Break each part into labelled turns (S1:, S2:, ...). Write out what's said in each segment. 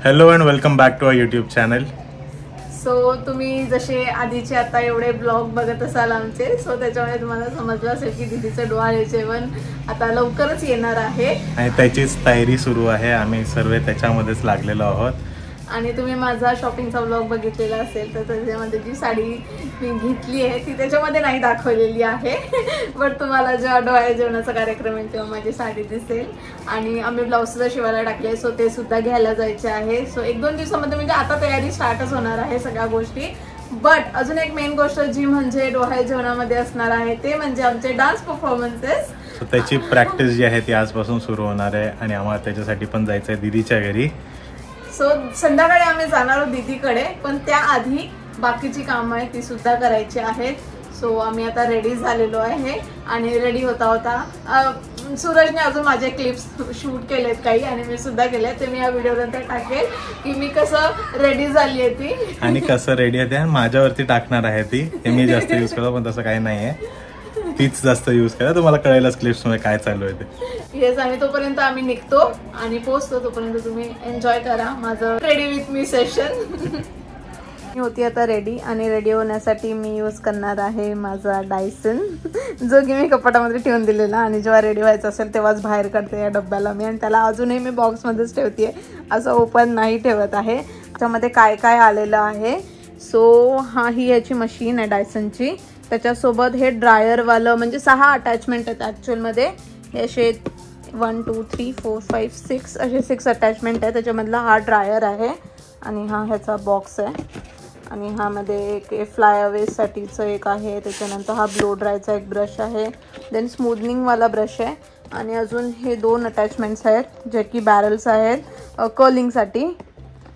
S1: Hello and welcome back to our YouTube channel.
S2: So तुम्ही जसे आधीचे आता एवढे ब्लॉग बघत असाल आमचे, सो त्याच्यामुळे तुम्हाला समजलं असेल की दीदीचं डोहाळे जेवण आता लवकरच येणार आहे
S1: आणि त्याचीच तयारी सुरू आहे. आम्ही सर्व त्याच्यामध्येच लागलेलो आहोत.
S2: आणि तुम्ही माझा शॉपिंगचा ब्लॉग बघितलेला असेल तर त्याच्यामध्ये जी साडी मी घेतली आहे ती त्याच्यामध्ये नाही दाखवलेली आहे, बट तुम्हाला जेव्हा डोहाळे जेवणाचा कार्यक्रम आहे तेव्हा माझी साडी दिसेल. आणि आम्ही ब्लाऊज सुद्धा शिवायला टाकले, सो ते सुद्धा घ्यायला जायचे आहे. सो 1-2 दिवसामध्ये म्हणजे आता तयारी स्टार्टच होणार आहे सगळ्या गोष्टी. बट अजून एक मेन गोष्ट जी म्हणजे डोहाळे जेवणामध्ये असणार आहे ते म्हणजे आमचे डान्स परफॉर्मन्सेस.
S1: त्याची प्रॅक्टिस जी आहे ती आजपासून सुरू होणार आहे आणि आम्हाला त्याच्यासाठी पण जायचं आहे दीदीच्या घरी.
S2: सो संध्याकाळी आम्ही जाणार आहोत दीदीकडे, पण त्याआधी बाकीची कामं आहेत ती सुद्धा करायची आहेत. सो आम्ही आता रेडी झालेलो आहे आणि रेडी होता होता सूरजने अजून माझे क्लिप्स शूट केलेत काही आणि मी सुद्धा केले. ते मी या व्हिडिओनंतर टाकेल की मी कसं रेडी झाली आहे ती
S1: आणि कसं रेडी आहे ते माझ्यावरती टाकणार आहे ती. हे मी जास्त यूज करतो पण तसं काही नाही आहे, तीच जास्त यूज करा, तुम्हाला कळेलच क्लिप्स मध्ये काय चालू आहे ते.
S2: येस, आणि तोपर्यंत आम्ही निघतो आणि पोहोचतो, तोपर्यंत तुम्ही एन्जॉय करा माझं रेडी विथ मी सेशन. मी होती आता रेडी आणि रेडी होण्यासाठी मी यूज करणार आहे माझा डायसन, जो की मी कपाटामध्ये ठेवून दिलेला आणि जेव्हा रेडी व्हायचं असेल तेव्हाच बाहेर काढते या डब्याला मी. आणि त्याला अजूनही मी बॉक्समध्येच ठेवते, असं ओपन नाही ठेवत आहे. त्याच्यामध्ये काय काय आलेलं आहे. सो ही याची मशीन आहे डायसनची, त्याच्यासोबत हे ड्रायरवालं म्हणजे 6 अटॅचमेंट आहेत ॲक्च्युअलमध्ये. हे असे 1 2 3 4 5 6 असे 6 अटॅचमेंट आहे. त्याच्यामधला हा ड्रायर आहे आणि हा ह्याचा बॉक्स आहे. आणि ह्यामध्ये एक फ्लायअवेसाठीचं एक आहे. त्याच्यानंतर हा ब्लो ड्रायचा एक ब्रश आहे, देन स्मूदनिंगवाला ब्रश आहे आणि अजून हे 2 अटॅचमेंट्स आहेत जे की बॅरल्स आहेत कर्लिंगसाठी.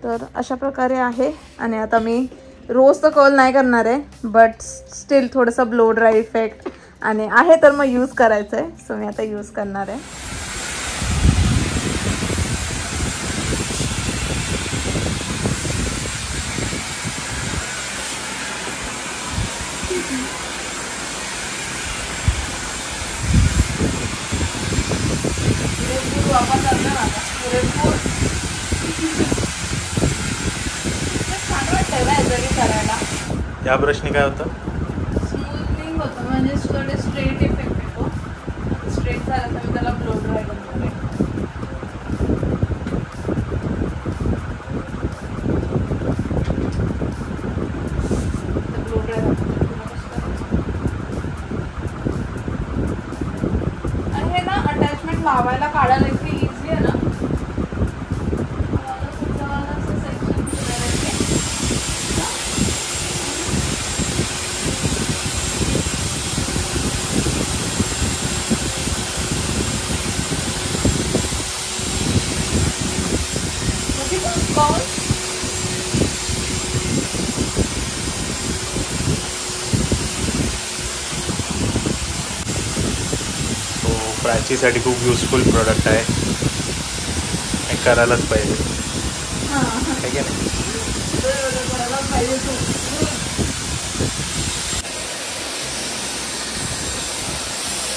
S2: तर अशा प्रकारे आहे. आणि आता मी रोज तर कर्ल नाही करणार आहे, बट स्टील थोडंसं ब्लो ड्राय इफेक्ट आणि आहे तर मग यूज करायचं आहे. सो मी आता यूज करणार आहे.
S1: त्या ब्रशने काय होतं,
S2: स्मूथनिंग होतं, म्हणजे थोडे स्ट्रेट इफेक्ट येतो. स्ट्रेट झालं तर मी त्याला ब्लो ड्राय करणार आहे. आणि हे ना अटॅचमेंट लावायला काढायला इतकी इझी आहे ना.
S1: प्राचीसाठी खूप युजफुल प्रोडक्ट आहे, हे करायलाच पाहिजे, आहे की नाही.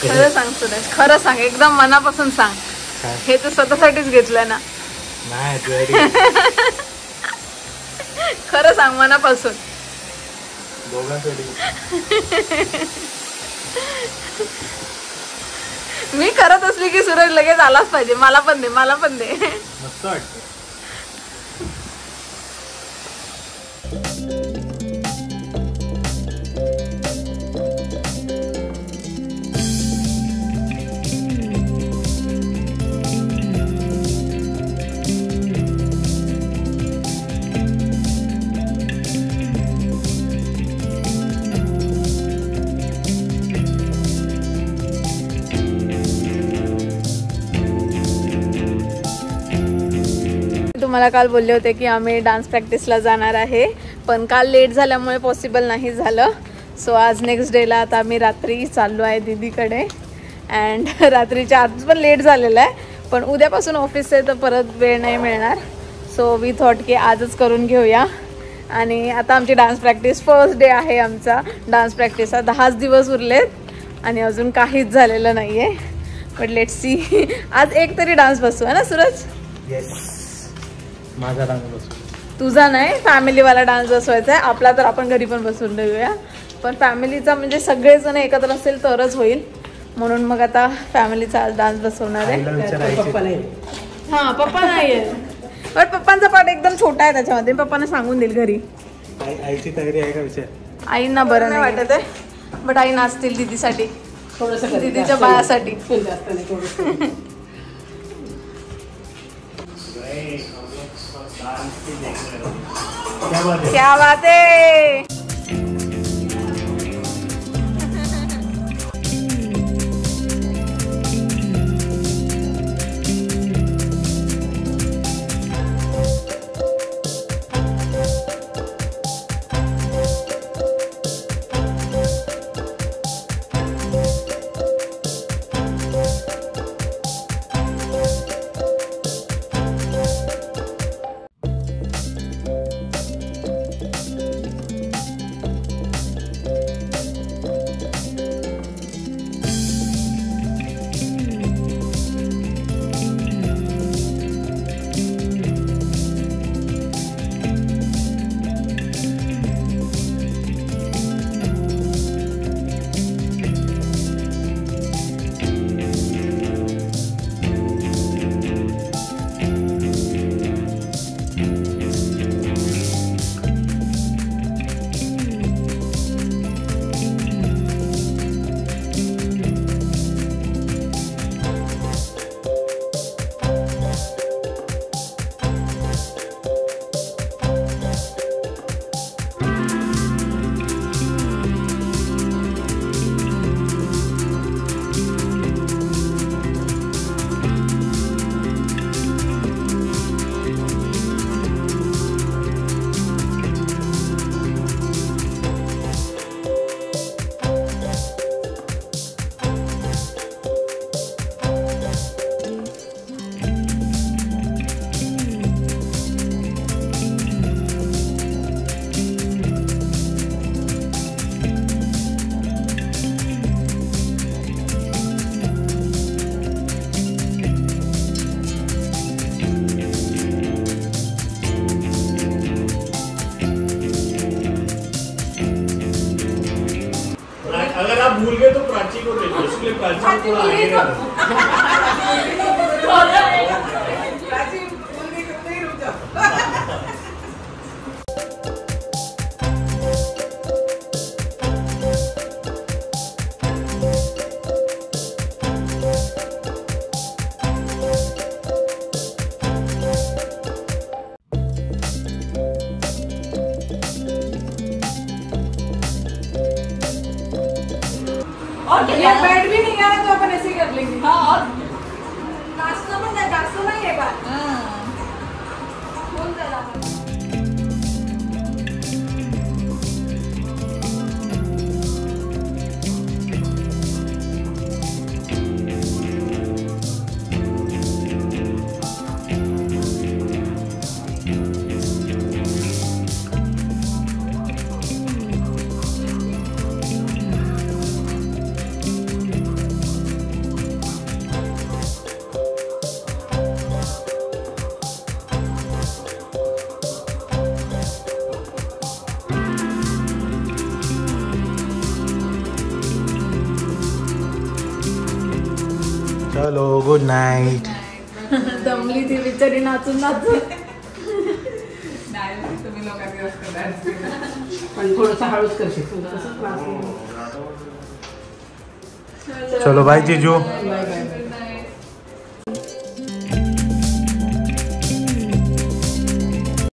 S2: खरं सांग सुरेश, खरं सांग, एकदम मनापासून सांग. हे तर स्वतःसाठीच घेतलंय ना?
S1: नाही,
S2: खरं सांग मनापासून. मी करत असली की सूरज लगेच आलाच पाहिजे. मला पण दे, मला पण दे.
S1: मस्त वाटतं.
S2: तुम्हाला काल बोलले होते की आम्ही डान्स प्रॅक्टिसला जाणार आहे, पण काल लेट झाल्यामुळे पॉसिबल नाही झालं. सो आज नेक्स्ट डेला आता आम्ही रात्री चाललो आहे दीदीकडे. अँड रात्रीच्या आज पण लेट झालेलं आहे, पण उद्यापासून ऑफिस आहे तर परत वेळ नाही मिळणार. सो वी थॉट की आजच करून घेऊया. आणि आता आमची डान्स प्रॅक्टिस फर्स्ट डे आहे आमचा डान्स प्रॅक्टिसचा. 10 दिवस उरलेत आणि अजून काहीच झालेलं नाही आहे. बट लेट्स सी, आज एक तरी डान्स बसू आहे ना सूरज?
S1: येस. माझा डान्स बसू.
S2: तुझा नाही, फॅमिलीवाला डान्स बसवायचा आहे. आपला तर आपण घरी पण बसवून देऊया, पण फॅमिलीचा म्हणजे सगळेजण एकत्र असेल तरच होईल. म्हणून मग आता फॅमिलीचा डान्स बसवणार आहे. हा, पप्पा नाहीये, पण पप्पांचा पार्ट एकदम छोटा आहे त्याच्यामध्ये. पप्पांना सांगून देईल घरी.
S1: आईची तयारी आहे का विचार?
S2: आईंना बरं नाही वाटत आहे, बट आई नाचतील दीदीसाठी, दीदीच्या बाळासाठी. क्या बात है.
S3: अगर आप भूल गए तो प्राची को भेजो, इसलिए प्राची को आगे
S2: और ये बेड भी नहीं आ रहा तो अपन ऐसे कर लेंगे. हाँ, और नाश्ता नहीं है बात. कौन सा
S1: चलो गुड नाईट.
S2: दमली ती बिचारी नाचून नाचून.
S4: तुम्ही लोकांनी पण थोडंसं हळूच करशील.
S1: चलो बाय जीजू.
S4: Bye bye.